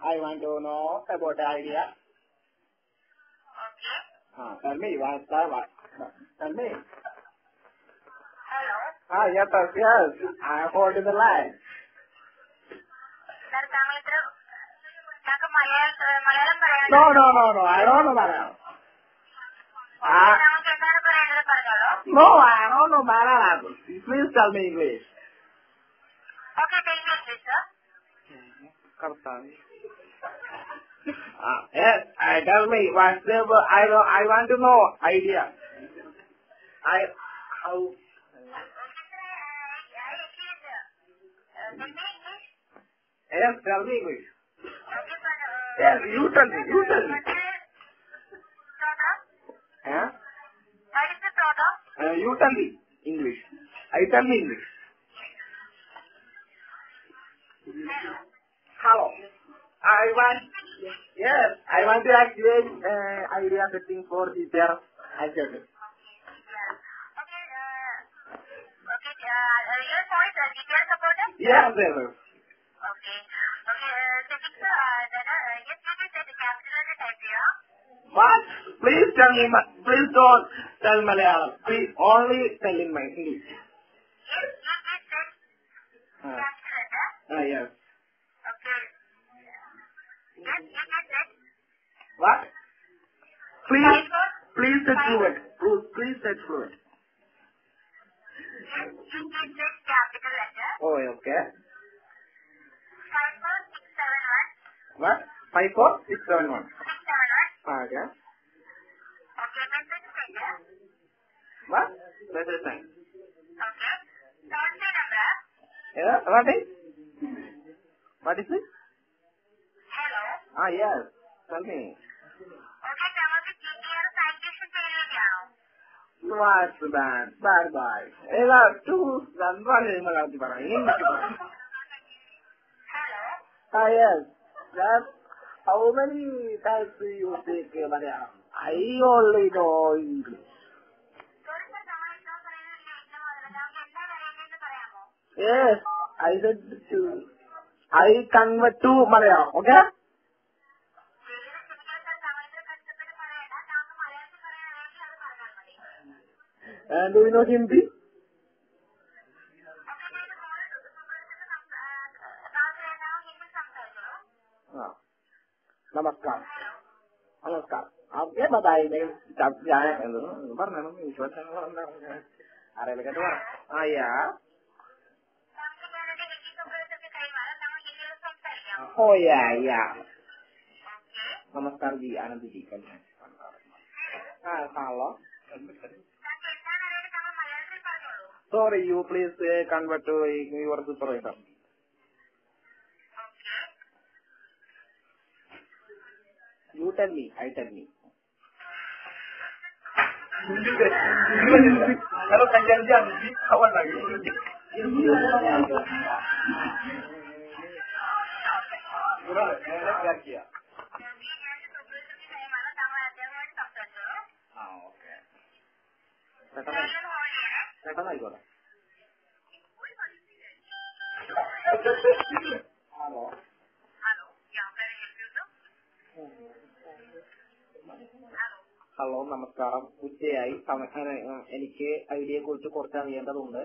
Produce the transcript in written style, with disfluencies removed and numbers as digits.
I want to know about the idea. Okay. Tell me, what's the what? Tell me. Hello. Yes, yes. I am holding the line. Sir, താങ്കൾ ഇത്ര താങ്കൾ മലയാളം പറയാൻ No. I don't know Malayalam. താങ്കൾക്ക് എന്താണ് പറയേണ്ടത് പറഞ്ഞോളൂ. No, I don't know Malayalam. Please tell me English. Okay, tell me English, sir. Yes, tell me what's the I want to know idea. How? Yes, tell me English. Yes, you tell me. Huh? What is the problem? You tell me English. I tell me English. Hello. I want to activate idea setting for teacher. Activate. Okay, your phone is teacher supported? Yes. Okay. Settings, yes, you can set the capital and the type here. What? Please tell me. Please don't tell Malayalam. Please only tell in my English. Yes, you can set capital letter. Yes. Okay. Yes, you can set. What? Please set fluent. Please set fluent. Yes, you can set capital letter. Oh, okay. 54671. What? 54671. 671. Okay. Okay, message sender. What? Message sign. Okay. Toll-free number. Yeah. What is it? Hello. Yes. Tell me. Okay, നമുക്ക് GTR citation ചെയ്യുകയാണോ? What's that? Bye. ഏതാ മലയാളത്തിൽ പറ. Hello. Yes. That's how many times do you speak Malayalam? I only know English. Sorry sir, നമ്മൾ എന്താ പറയുന്നത് നമുക്ക് എന്താ പറയുന്നതെന്ന് പറയാമോ? Yes. I said to I convert to Malayalam. Okay? And do you know Hindi? नमस्कार. आप क्या बताइए പറഞ്ഞോ അറിയില്ല കേട്ടോ. यार. Oh yeah. नमस्कार जी, Anand ji. Hello. Sorry, you please convert to your supervisor. You tell me, I tell me. Kalau janjian kawan lagi. Okay. Setan ആയിക്കോട്ടെ. Hello. ഹലോ, നമസ്കാരം. ഉച്ചയായി. എനിക്ക് ഐഡിയയെ കുറിച്ച് കുറച്ച് അറിയേണ്ടതുണ്ട്.